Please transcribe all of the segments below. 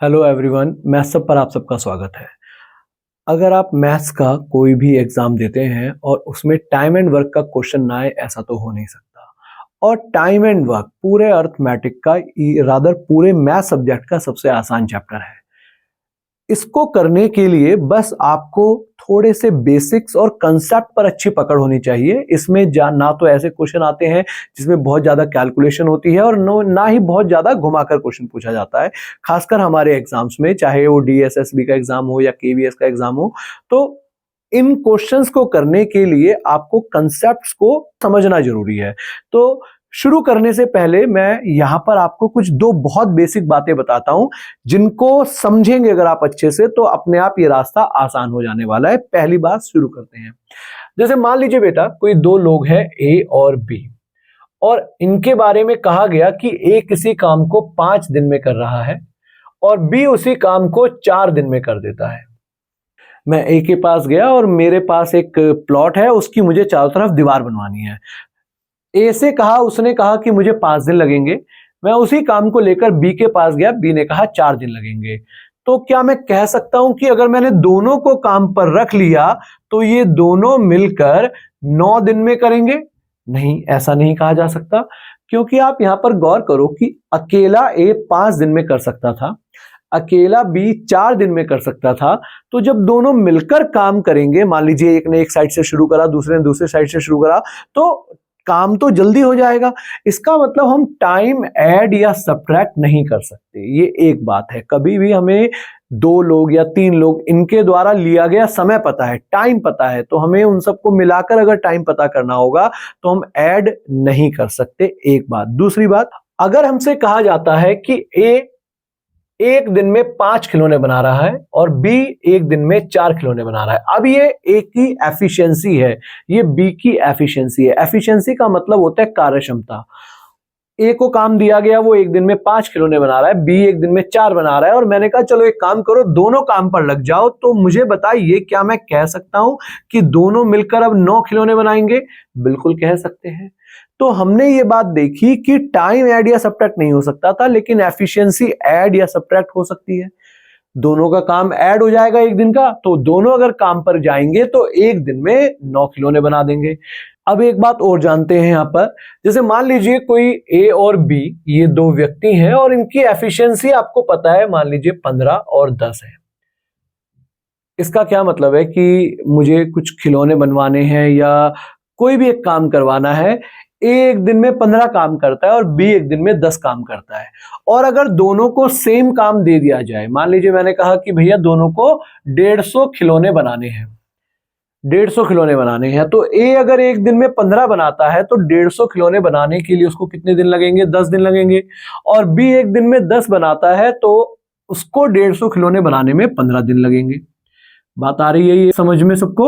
Hello everyone, maths सब पर आप सबका स्वागत है। अगर आप मैथ्स का कोई भी एग्जाम देते हैं और उसमें टाइम एंड वर्क का क्वेश्चन ना आए, ऐसा तो हो नहीं सकता। और टाइम एंड वर्क पूरे अर्थमेटिक का रादर पूरे मैथ सब्जेक्ट का सबसे आसान चैप्टर है। इसको करने के लिए बस आपको थोड़े से बेसिक्स और कंसेप्ट पर अच्छी पकड़ होनी चाहिए। इसमें ना तो ऐसे क्वेश्चन आते हैं जिसमें बहुत ज्यादा कैलकुलेशन होती है और ना ही बहुत ज्यादा घुमाकर क्वेश्चन पूछा जाता है। खासकर हमारे एग्जाम्स में, चाहे वो डीएसएसबी का एग्जाम हो या केवीएस का एग्जाम हो, तो इन क्वेश्चंस को करने के लिए आपको कंसेप्ट्स को समझना जरूरी है। तो शुरू करने से पहले मैं यहां पर आपको कुछ दो बहुत बेसिक बातें बताता हूं, जिनको समझेंगे अगर आप अच्छे से तो अपने आप ये रास्ता आसान हो जाने वाला है। पहली बात शुरू करते हैं। जैसे मान लीजिए बेटा, कोई दो लोग हैं ए और बी, और इनके बारे में कहा गया कि ए किसी काम को 5 दिन में कर रहा है और बी उसी काम को 4 दिन में कर देता है। मैं ए के पास गया और मेरे पास एक प्लॉट है, उसकी मुझे चारों तरफ दीवार बनवानी है। ए से कहा, उसने कहा कि मुझे 5 दिन लगेंगे। मैं उसी काम को लेकर बी के पास गया, बी ने कहा 4 दिन लगेंगे। तो क्या मैं कह सकता हूं कि अगर मैंने दोनों को काम पर रख लिया तो ये दोनों मिलकर 9 दिन में करेंगे? नहीं, ऐसा नहीं कहा जा सकता, क्योंकि आप यहां पर गौर करो कि अकेला ए 5 दिन में कर सकता था, अकेला बी 4 दिन में कर सकता था। तो जब दोनों मिलकर काम करेंगे, मान लीजिए एक ने एक साइड से शुरू करा, दूसरे ने दूसरे साइड से शुरू करा, तो काम तो जल्दी हो जाएगा। इसका मतलब हम टाइम ऐड या सब्ट्रैक्ट नहीं कर सकते। ये एक बात है। कभी भी हमें 2 लोग या 3 लोग इनके द्वारा लिया गया समय पता है, टाइम पता है, तो हमें उन सबको मिलाकर अगर टाइम पता करना होगा तो हम ऐड नहीं कर सकते। एक बात। दूसरी बात, अगर हमसे कहा जाता है कि ए एक दिन में 5 खिलौने बना रहा है और बी एक दिन में 4 खिलौने बना रहा है। अब ये ए की एफिशिएंसी है, ये बी की एफिशिएंसी है। एफिशिएंसी का मतलब होता है कार्य क्षमता। ए को काम दिया गया, वो एक दिन में 5 खिलौने बना रहा है, बी एक दिन में 4 बना रहा है, और मैंने कहा चलो एक काम करो, दोनों काम पर लग जाओ। तो मुझे बताइए, क्या मैं कह सकता हूं कि दोनों मिलकर अब 9 खिलौने बनाएंगे? बिल्कुल कह सकते हैं। तो हमने ये बात देखी कि टाइम ऐड या सब्ट्रैक्ट नहीं हो सकता था, लेकिन एफिशिएंसी ऐड या सब्ट्रैक्ट हो सकती है। दोनों का काम ऐड हो जाएगा एक दिन का, तो दोनों अगर काम पर जाएंगे तो एक दिन में 9 खिलौने बना देंगे। अब एक बात और जानते हैं यहां पर, जैसे मान लीजिए कोई ए और बी, ये दो व्यक्ति हैं और इनकी एफिशिएंसी आपको पता है, मान लीजिए 15 और 10 है। इसका क्या मतलब है कि मुझे कुछ खिलौने बनवाने हैं या कोई भी एक काम करवाना है। ए एक दिन में 15 काम करता है और बी एक दिन में 10 काम करता है। और अगर दोनों को सेम काम दे दिया जाए, मान लीजिए मैंने कहा कि भैया दोनों को 150 खिलौने बनाने हैं, 150 खिलौने बनाने हैं, तो ए अगर एक दिन में 15 बनाता है तो 150 खिलौने बनाने के लिए उसको कितने दिन लगेंगे? 10 दिन लगेंगे। और बी एक दिन में 10 बनाता है तो उसको 150 खिलौने बनाने में 15 दिन लगेंगे। बात आ रही है ये समझ में सबको?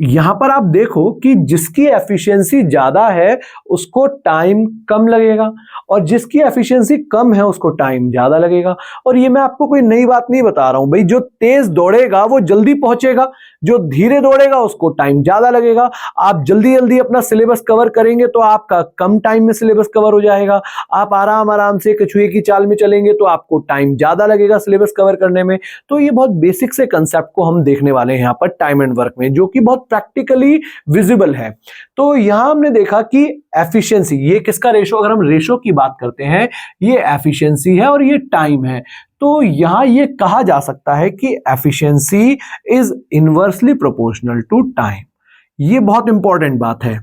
यहां पर आप देखो कि जिसकी एफिशिएंसी ज्यादा है उसको टाइम कम लगेगा और जिसकी एफिशिएंसी कम है उसको टाइम ज्यादा लगेगा। और ये मैं आपको कोई नई बात नहीं बता रहा हूं भाई, जो तेज दौड़ेगा वो जल्दी पहुंचेगा, जो धीरे दौड़ेगा उसको टाइम ज्यादा लगेगा। आप जल्दी जल्दी अपना सिलेबस कवर करेंगे तो आपका कम टाइम में सिलेबस कवर हो जाएगा। आप आराम आराम से कछुए की चाल में चलेंगे तो आपको टाइम ज्यादा लगेगा सिलेबस कवर करने में। तो ये बहुत बेसिक से कंसेप्ट को हम देखने वाले हैं यहां पर टाइम एंड वर्क में, जो कि बहुत प्रैक्टिकली विजिबल है। तो यहां हमने देखा कि एफिशिएंसी, ये किसका रेशो, अगर हम रेशो की बात करते हैं, ये एफिशिएंसी है और ये टाइम है। तो यहां ये कहा जा सकता है कि efficiency is inversely proportional to time. ये बहुत इंपॉर्टेंट बात है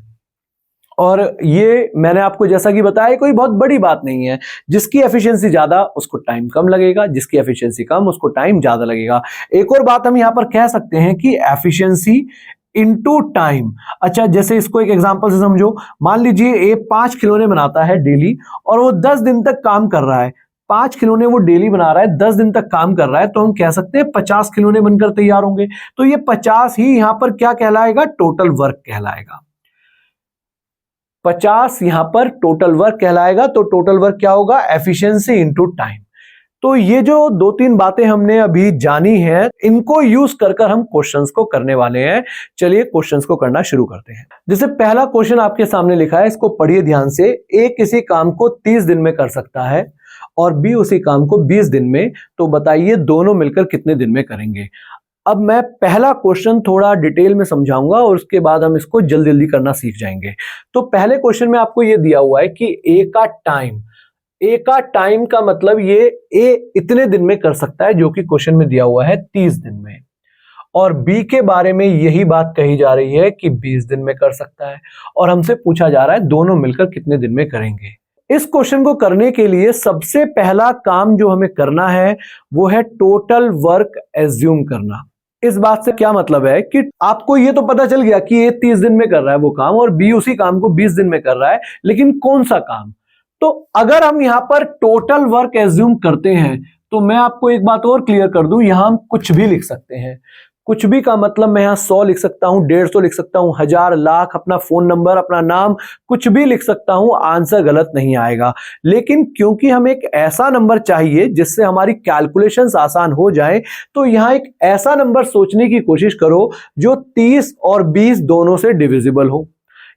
और ये मैंने आपको जैसा कि बताया कोई बहुत बड़ी बात नहीं है। जिसकी एफिशिएंसी ज्यादा उसको टाइम कम लगेगा, जिसकी एफिशिएंसी कम उसको टाइम ज्यादा लगेगा। एक और बात हम यहां पर कह सकते हैं कि एफिशिएंसी इनटू टाइम। अच्छा, जैसे इसको एक एग्जांपल से समझो। मान लीजिए ए 5 खिलौने बनाता है डेली और वो 10 दिन तक काम कर रहा है। 5 खिलौने वो डेली बना रहा है, 10 दिन तक काम कर रहा है, तो हम कह सकते हैं 50 खिलौने बनकर तैयार होंगे। तो ये 50 ही यहां पर क्या कहलाएगा? टोटल वर्क कहलाएगा। 50 यहां पर टोटल वर्क कहलाएगा। तो टोटल वर्क क्या होगा? Efficiency into time. तो ये जो 2-3 बातें हमने अभी जानी हैं, इनको यूज कर हम क्वेश्चंस को करने वाले हैं। चलिए क्वेश्चंस को करना शुरू करते हैं। जैसे पहला क्वेश्चन आपके सामने लिखा है, इसको पढ़िए ध्यान से। ए किसी काम को 30 दिन में कर सकता है और बी उसी काम को 20 दिन में, तो बताइए दोनों मिलकर कितने दिन में करेंगे। अब मैं पहला क्वेश्चन थोड़ा डिटेल में समझाऊंगा और उसके बाद हम इसको जल्दी जल्दी करना सीख जाएंगे। तो पहले क्वेश्चन में आपको ये दिया हुआ है कि ए का टाइम का मतलब ये ए इतने दिन में कर सकता है, जो कि क्वेश्चन में दिया हुआ है 30 दिन में, और बी के बारे में यही बात कही जा रही है कि 20 दिन में कर सकता है, और हमसे पूछा जा रहा है दोनों मिलकर कितने दिन में करेंगे। इस क्वेश्चन को करने के लिए सबसे पहला काम जो हमें करना है वो है टोटल वर्क एज्यूम करना। इस बात से क्या मतलब है कि आपको ये तो पता चल गया कि ये 30 दिन में कर रहा है वो काम और बी उसी काम को 20 दिन में कर रहा है, लेकिन कौन सा काम। तो अगर हम यहां पर टोटल वर्क एज्यूम करते हैं तो मैं आपको एक बात और क्लियर कर दूं, यहां हम कुछ भी लिख सकते हैं। कुछ भी का मतलब मैं यहां 100 लिख सकता हूं, 150 लिख सकता हूं, 1000, लाख, अपना फोन नंबर, अपना नाम, कुछ भी लिख सकता हूं, आंसर गलत नहीं आएगा। लेकिन क्योंकि हमें एक ऐसा नंबर चाहिए जिससे हमारी कैलकुलेशंस आसान हो जाए, तो यहां एक ऐसा नंबर सोचने की कोशिश करो जो 30 और 20 दोनों से डिविजिबल हो,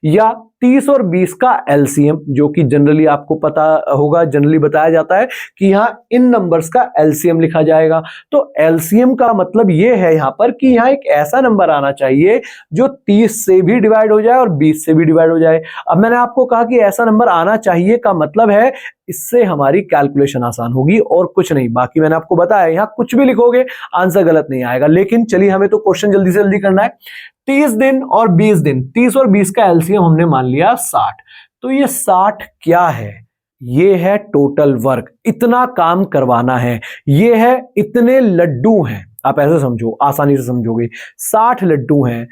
या 30 और 20 का एलसीएम, जो कि जनरली आपको पता होगा, जनरली बताया जाता है कि यहां इन नंबर्स का एलसीएम लिखा जाएगा। तो एलसीएम का मतलब यह है यहां पर कि यहां एक ऐसा नंबर आना चाहिए जो 30 से भी डिवाइड हो जाए और 20 से भी डिवाइड हो जाए। अब मैंने आपको कहा कि ऐसा नंबर आना चाहिए का मतलब है इससे हमारी कैलकुलेशन आसान होगी और कुछ नहीं। बाकी मैंने आपको बताया यहां कुछ भी लिखोगे आंसर गलत नहीं आएगा। लेकिन चलिए हमें तो क्वेश्चन जल्दी से जल्दी करना है। 30 दिन और 20 दिन, 30 और 20 का एलसीएम हमने मान लिया 60। तो ये 60 क्या है? ये है टोटल वर्क, इतना काम करवाना है, ये है इतने लड्डू हैं। आप ऐसे समझो, आसानी से समझोगे। 60 लड्डू हैं।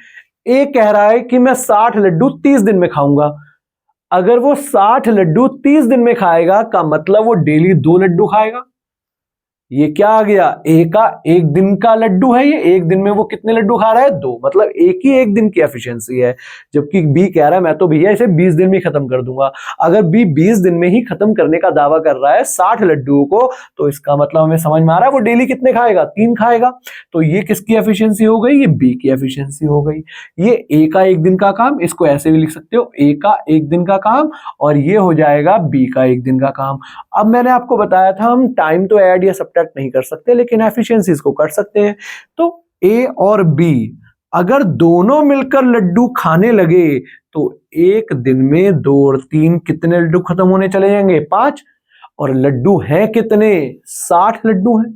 ए कह रहा है कि मैं 60 लड्डू 30 दिन में खाऊंगा। अगर वो 60 लड्डू 30 दिन में खाएगा का मतलब वो डेली 2 लड्डू खाएगा। ये क्या आ गया? ए का एक दिन का लड्डू है, ये एक दिन में वो कितने लड्डू खा रहा है? 2, मतलब एक ही एक दिन की एफिशिएंसी है। जबकि बी कह रहा है मैं तो भैया इसे 20 दिन में खत्म कर दूंगा। अगर बी 20 दिन में ही खत्म करने का दावा कर रहा है 60 लड्डुओं को, तो इसका मतलब हमें समझ में आ रहा है वो डेली कितने खाएगा? 3 खाएगा। तो ये किसकी एफिशिएंसी हो गई? ये बी की एफिशिएंसी हो गई। ये ए का एक दिन का काम, इसको ऐसे भी लिख सकते हो, ए का एक दिन का काम, और ये हो जाएगा बी का एक दिन का काम। अब मैंने आपको बताया था हम टाइम तो ऐड या सब्ट्रैक्ट नहीं कर सकते, लेकिन एफिशिएंसीज को कर सकते हैं। तो ए और बी अगर दोनों मिलकर लड्डू खाने लगे तो एक दिन में 2 और 3 कितने लड्डू खत्म होने चले जाएंगे? 5। और लड्डू हैं कितने? 60 लड्डू हैं।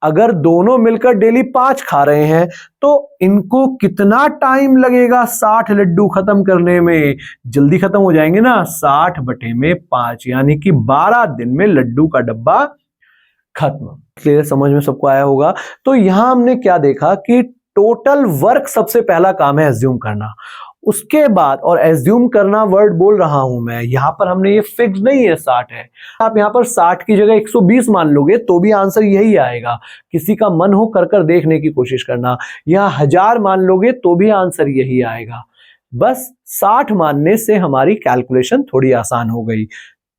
अगर दोनों मिलकर डेली 5 खा रहे हैं तो इनको कितना टाइम लगेगा 60 लड्डू खत्म करने में? जल्दी खत्म हो जाएंगे ना। 60/5 यानी कि 12 दिन में लड्डू का डब्बा खत्म। क्लियर, समझ में सबको आया होगा। तो यहां हमने क्या देखा कि टोटल वर्क सबसे पहला काम है एज्यूम करना। उसके बाद, और एज्यूम करना वर्ड बोल रहा हूं मैं, यहां पर हमने ये फिक्स नहीं है 60 है। आप यहां पर 60 की जगह 120 मान लोगे तो भी आंसर यही आएगा। किसी का मन हो कर देखने की कोशिश करना। यहां 1000 मान लोगे तो भी आंसर यही आएगा। बस 60 मानने से हमारी कैलकुलेशन थोड़ी आसान हो गई।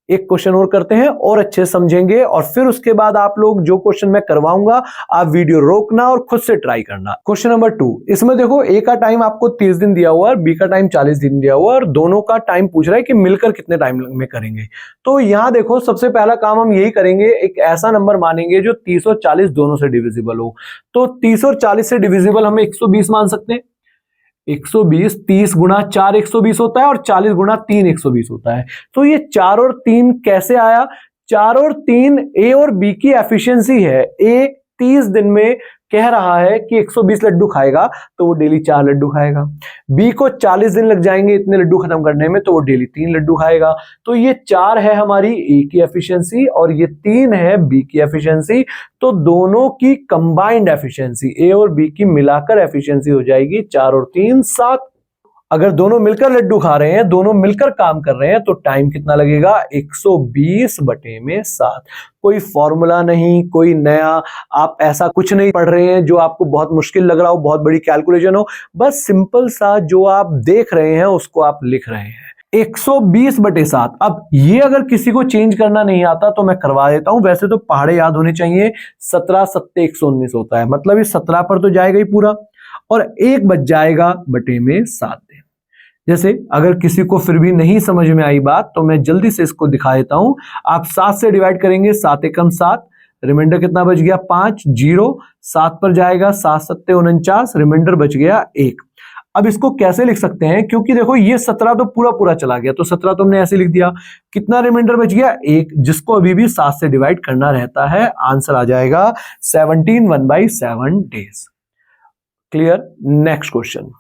एक क्वेश्चन और करते हैं और अच्छे समझेंगे, और फिर उसके बाद आप लोग जो क्वेश्चन मैं करवाऊंगा आप वीडियो रोकना और खुद से ट्राई करना। क्वेश्चन नंबर 2, इसमें देखो ए का टाइम आपको 30 दिन दिया हुआ है और बी का टाइम 40 दिन दिया हुआ है, और दोनों का टाइम पूछ रहा है कि मिलकर कितने टाइम में करेंगे। तो यहां देखो सबसे पहला काम हम यही करेंगे, एक ऐसा नंबर मानेंगे जो 30 और 40 दोनों से डिविजिबल हो। तो 30 और 40 से डिविजिबल हम 120 मान सकते हैं। 120, 30 गुणा 4 120 होता है, और 40 गुणा 3 120 होता है। तो ये 4 और 3 कैसे आया? 4 और 3 ए और बी की एफिशिएंसी है। ए 30 दिन में कह रहा है कि 120 लड्डू खाएगा, तो वो डेली 4 लड्डू खाएगा। बी को 40 दिन लग जाएंगे इतने लड्डू खत्म करने में, तो वो डेली 3 लड्डू खाएगा। तो ये 4 है हमारी ए की एफिशिएंसी और ये 3 है बी की एफिशिएंसी। तो दोनों की कंबाइंड एफिशिएंसी, ए और बी की मिलाकर एफिशिएंसी हो जाएगी 4 और 3 7। अगर दोनों मिलकर लड्डू खा रहे हैं, दोनों मिलकर काम कर रहे हैं, तो टाइम कितना लगेगा? 120/7। कोई फॉर्मूला नहीं, कोई नया आप ऐसा कुछ नहीं पढ़ रहे हैं जो आपको बहुत मुश्किल लग रहा हो, बहुत बड़ी कैलकुलेशन हो। बस सिंपल सा जो आप देख रहे हैं उसको आप लिख रहे हैं। 120/7। अब ये अगर किसी को चेंज करना नहीं आता तो मैं करवा देता हूं। वैसे तो पहाड़े याद होने चाहिए। 17 7 119 होता है, मतलब ये 17 पर तो जाएगा ही पूरा, और 1 बच जाएगा बटे में 7 दिन। जैसे अगर किसी को फिर भी नहीं समझ में आई बात तो मैं जल्दी से इसको दिखा देता हूं। आप 7 से डिवाइड करेंगे, 7 एकम 7, रिमाइंडर कितना बच गया 5, 0 7 पर जाएगा, 7 सत्ते 49, रिमाइंडर बच गया 1। अब इसको कैसे लिख सकते हैं, क्योंकि देखो ये 17 तो पूरा पूरा चला गया, तो 17 तो हमने ऐसे लिख दिया। कितना रिमाइंडर बच गया 1, जिसको अभी भी 7 से डिवाइड करना रहता है। आंसर आ जाएगा 17 1/7 डेज। क्लियर। Next question.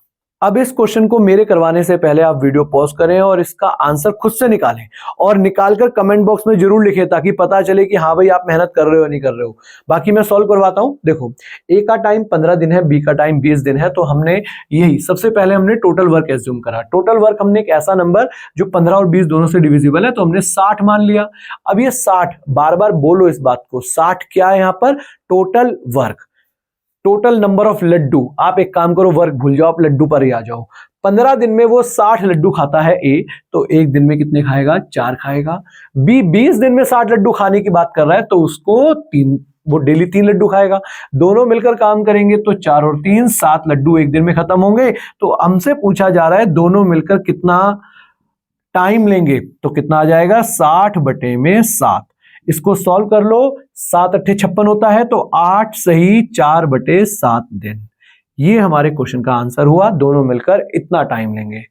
अब इस क्वेश्चन को मेरे करवाने से पहले आप वीडियो पॉज करें और इसका आंसर खुद से निकालें, और निकालकर कमेंट बॉक्स में जरूर लिखें ताकि पता चले कि हाँ भाई आप मेहनत कर रहे हो नहीं कर रहे हो। बाकी मैं सॉल्व करवाता हूं। देखो, ए का टाइम 15 दिन है, बी का टाइम 20 दिन है, तो हमने यही सबसे पहले हमने टोटल वर्क एज्यूम करा। टोटल वर्क हमने एक ऐसा नंबर जो 15 और 20 दोनों से डिविजिबल है, तो हमने 60 मान लिया। अब ये 60, बार बार बोलो इस बात को, 60 क्या है यहाँ पर, total work, total number of laddoo. आप एक काम करो, वर्क भूल जाओ, आप लड्डू पर ही आ जाओ। 15 दिन में वो 60 लड्डू खाता है ए, तो एक दिन में कितने खाएगा, 4 खाएगा। बी 20 दिन में 60 लड्डू खाने की बात कर रहा है, तो उसको 3, वो डेली 3 लड्डू खाएगा। दोनों मिलकर काम करेंगे तो 4 और 3 7 लड्डू एक दिन में खत्म होंगे। तो हमसे पूछा जा रहा है दोनों मिलकर कितना टाइम लेंगे, तो कितना आ जाएगा 60/7। इसको सॉल्व कर लो, 7 8 56 होता है, तो 8 सही 4/7 दिन। ये हमारे क्वेश्चन का आंसर हुआ, दोनों मिलकर इतना टाइम लेंगे।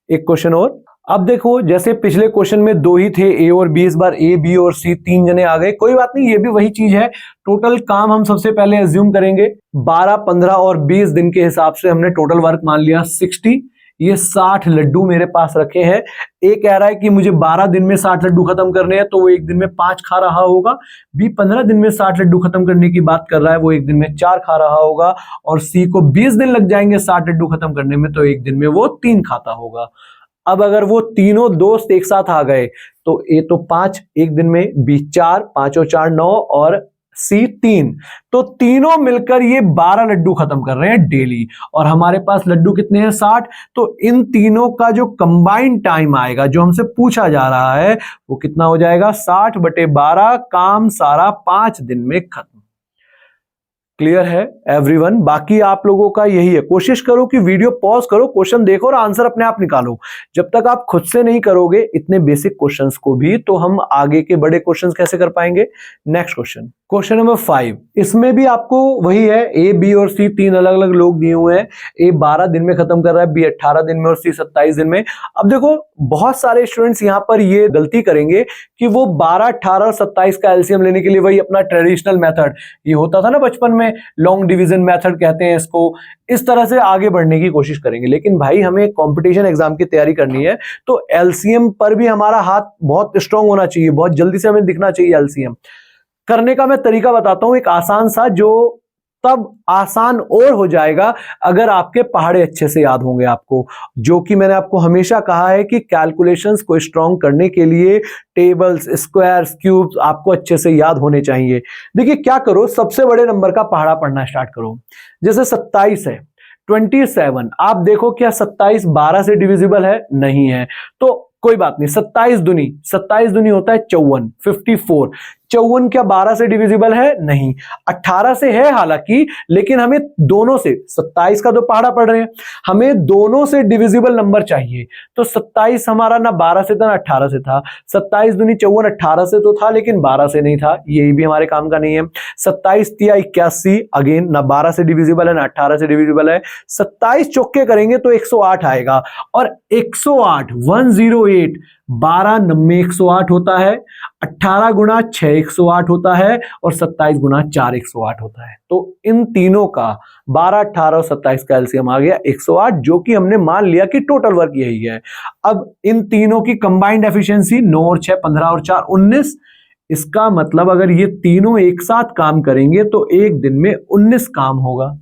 एक क्वेश्चन और। अब देखो, जैसे पिछले क्वेश्चन में 2 ही थे ए और बी, इस बार ए बी और सी 3 जने आ गए, कोई बात नहीं, ये भी वही चीज है। टोटल काम हम सबसे पहले एज्यूम करेंगे 12 15 और 20 दिन के हिसाब से हमने टोटल वर्क मान लिया 60। ये 60 लड्डू मेरे पास रखे हैं। ए कह रहा है कि मुझे 12 दिन में 60 लड्डू खत्म करने हैं, तो वो एक दिन में 5 खा रहा होगा। बी 15 दिन में 60 लड्डू खत्म करने की बात कर रहा है, वो एक दिन में 4 खा रहा होगा। और सी को 20 दिन लग जाएंगे 60 लड्डू खत्म करने में, तो एक दिन में वो 3 खाता होगा। अब अगर वो तीनों दोस्त एक साथ आ गए, तो ए तो 5 एक दिन में, बी 4, 5 और 4 9, और सी 3, तो तीनों मिलकर ये 12 लड्डू खत्म कर रहे हैं डेली। और हमारे पास लड्डू कितने हैं 60, तो इन तीनों का जो कंबाइंड टाइम आएगा, जो हमसे पूछा जा रहा है, वो कितना हो जाएगा 60/12, काम सारा 5 दिन में खत्म। क्लियर है एवरीवन। बाकी आप लोगों का यही है, कोशिश करो कि वीडियो पॉज करो, क्वेश्चन देखो और आंसर अपने आप निकालो। जब तक आप खुद से नहीं करोगे इतने बेसिक क्वेश्चंस को भी, तो हम आगे के बड़े क्वेश्चंस कैसे कर पाएंगे। Next question, question number 5। इसमें भी आपको वही है, ए बी और सी 3 अलग अलग लोग दिए हुए हैं। ए 12 दिन में खत्म कर रहा है, बी 18 दिन में और सी 27 दिन में। अब देखो, बहुत सारे स्टूडेंट्स यहां पर ये गलती करेंगे कि वो 12 18 और 27 का एलसीएम लेने के लिए वही अपना ट्रेडिशनल मेथड, ये होता था ना बचपन में, लॉन्ग डिवीजन मेथड कहते हैं इसको, इस तरह से आगे बढ़ने की कोशिश करेंगे। लेकिन भाई हमें कंपटीशन एग्जाम की तैयारी करनी है, तो एलसीएम पर भी हमारा हाथ बहुत स्ट्रांग होना चाहिए, बहुत जल्दी से हमें दिखना चाहिए। एलसीएम करने का मैं तरीका बताता हूं, एक आसान सा, जो तब आसान और हो जाएगा अगर आपके पहाड़े अच्छे से याद होंगे आपको। जो कि मैंने आपको हमेशा कहा है कि कैलकुलेशंस को स्ट्रांग करने के लिए टेबल्स, स्क्वायर्स, क्यूब्स आपको अच्छे से याद होने चाहिए। देखिए क्या करो, सबसे बड़े नंबर का पहाड़ा पढ़ना स्टार्ट करो। जैसे 27 है, 27, आप देखो क्या 27 12 से डिविजिबल है, नहीं है, तो कोई बात नहीं, 27 दूनी होता है 54, 54। 54 क्या 12 से डिविजिबल है, नहीं। 18 से है हालांकि, लेकिन हमें दोनों से, 27 का तो पहाड़ा पढ़ रहे हैं, हमें दोनों से डिविजिबल नंबर चाहिए। तो 27 हमारा ना 12 से था ना 18 से था। 27 दूनी 54, 18 से तो था लेकिन 12 से नहीं था, यही भी हमारे काम का नहीं है। 27 तिया 81, अगेन ना 12 से डिविजिबल है ना 18 से डिविजिबल है। 27 चौके करेंगे तो 108 आएगा, और 108 108 12 नम्मे 108 होता है, 18 गुणा 6 108 होता है, और 27 गुणा 4 108 होता है। तो इन तीनों का 12 18 और 27 का एलसीएम आ गया 108, जो कि हमने मान लिया कि टोटल वर्क यही है। अब इन तीनों की कंबाइंड एफिशिएंसी 9 और 6 15 और 4 19। इसका मतलब अगर ये तीनों एक साथ काम करेंगे तो एक दिन में 19 काम होगा।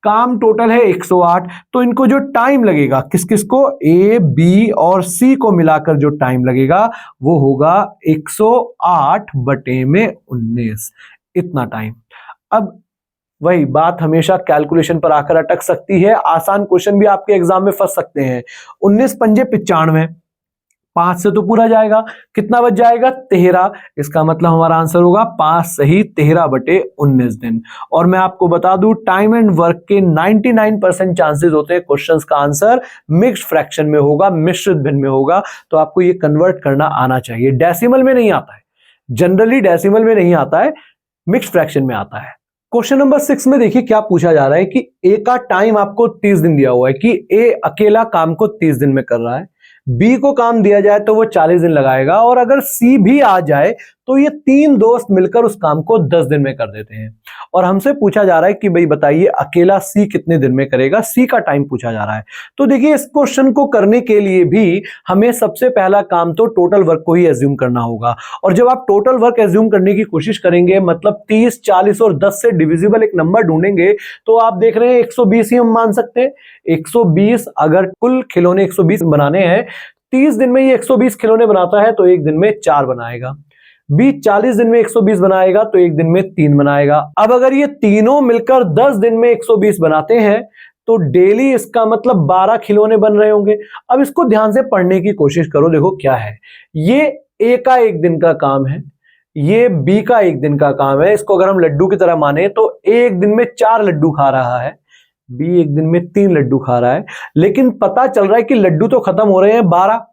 काम टोटल है 108, तो इनको जो टाइम लगेगा, किस किस को, ए बी और सी को मिलाकर जो टाइम लगेगा वो होगा 108/19, इतना टाइम। अब वही बात हमेशा कैलकुलेशन पर आकर अटक सकती है, आसान क्वेश्चन भी आपके एग्जाम में फंस सकते हैं। 19 पंजे 95, 5 से तो पूरा जाएगा, कितना बच जाएगा 13। इसका मतलब हमारा आंसर होगा 5 सही 13/19 दिन। और मैं आपको बता दूं टाइम एंड वर्क के 99% चांसेस होते हैं क्वेश्चंस का आंसर मिक्स्ड फ्रैक्शन में होगा, मिश्रित भिन्न में होगा। तो आपको ये कन्वर्ट करना आना चाहिए। डेसिमल में नहीं आता है, जनरली डेसिमल में नहीं आता है, मिक्स्ड फ्रैक्शन में आता है। क्वेश्चन नंबर 6 में देखिए क्या पूछा जा रहा है कि ए का टाइम आपको 30 दिन दिया हुआ है कि ए अकेला काम को 30 दिन में कर रहा है, बी को काम दिया जाए तो वो 40 दिन लगाएगा, और अगर सी भी आ जाए तो ये 3 दोस्त मिलकर उस काम को 10 दिन में कर देते हैं। और हमसे पूछा जा रहा है कि भाई बताइए अकेला सी कितने दिन में करेगा, सी का टाइम पूछा जा रहा है। तो देखिए इस क्वेश्चन को करने के लिए भी हमें सबसे पहला काम तो टोटल वर्क को ही एज्यूम करना होगा। और जब आप टोटल वर्क एज्यूम करने की कोशिश करेंगे, मतलब 30, 40 और 10 से डिविजिबल एक नंबर ढूंढेंगे, तो आप देख रहे हैं 120 ही हम मान सकते हैं। 120 अगर कुल खिलौने 120 बनाने हैं, 30 दिन में ये 120 खिलौने बनाता है तो एक दिन में 4 बनाएगा। बी 40 दिन में 120 बनाएगा तो एक दिन में 3 बनाएगा। अब अगर ये तीनों मिलकर 10 दिन में 120 बनाते हैं तो डेली इसका मतलब 12 खिलौने बन रहे होंगे। अब इसको ध्यान से पढ़ने की कोशिश करो, देखो क्या है। ये ए का एक दिन का काम है, ये बी का एक दिन का काम है। इसको अगर हम लड्डू की तरह माने तो ए एक दिन में 4 लड्डू खा रहा है, बी एक दिन में 3 लड्डू खा रहा है। लेकिन पता चल रहा है कि लड्डू तो खत्म हो रहे हैं 12,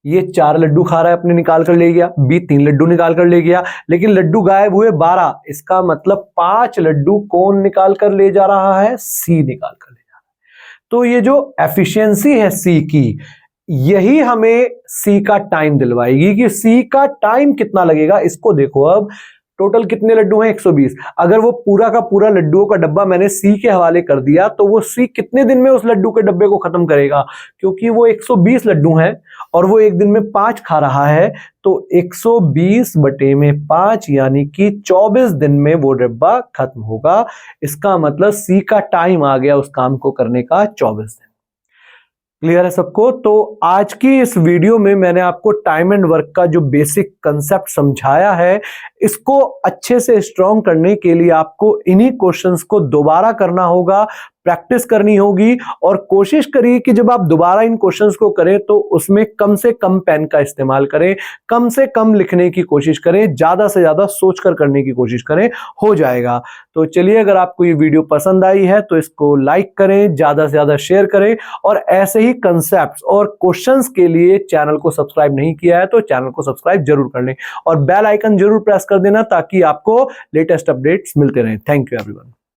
ये 4 लड्डू खा रहा है, अपने निकाल कर ले गया, बी 3 लड्डू निकाल कर ले गया, लेकिन लड्डू गायब हुए 12। इसका मतलब 5 लड्डू कौन निकाल कर ले जा रहा है, सी निकाल कर ले जा रहा है। तो ये जो एफिशिएंसी है सी की, यही हमें सी का टाइम दिलवाएगी कि सी का टाइम कितना लगेगा। इसको देखो, अब टोटल कितने लड्डू हैं 120। अगर वो पूरा का पूरा लड्डुओं का डब्बा मैंने सी के हवाले कर दिया तो वो सी कितने दिन में उस लड्डू के डब्बे को खत्म करेगा, क्योंकि वो 120 लड्डू हैं और वो एक दिन में 5 खा रहा है। तो 120/5 यानी कि 24 दिन में वो डब्बा खत्म होगा। इसका मतलब सी का टाइम आ गया उस काम को करने का 24 दिन। क्लियर है सबको? तो आज की इस वीडियो में मैंने आपको टाइम एंड वर्क का जो बेसिक कंसेप्ट समझाया है, इसको अच्छे से स्ट्रॉन्ग करने के लिए आपको इन्हीं क्वेश्चंस को दोबारा करना होगा, प्रैक्टिस करनी होगी। और कोशिश करिए कि जब आप दोबारा इन क्वेश्चंस को करें तो उसमें कम से कम पेन का इस्तेमाल करें, कम से कम लिखने की कोशिश करें, ज्यादा से ज्यादा सोचकर करने की कोशिश करें, हो जाएगा। तो चलिए, अगर आपको ये वीडियो पसंद आई है तो इसको लाइक करें, ज्यादा से ज्यादा शेयर करें, और ऐसे ही कंसेप्ट्स और क्वेश्चंस के लिए चैनल को सब्सक्राइब नहीं किया है तो चैनल को सब्सक्राइब जरूर कर लें, और बेल आइकन जरूर प्रेस कर देना ताकि आपको लेटेस्ट अपडेट्स मिलते रहें। Thank you everyone.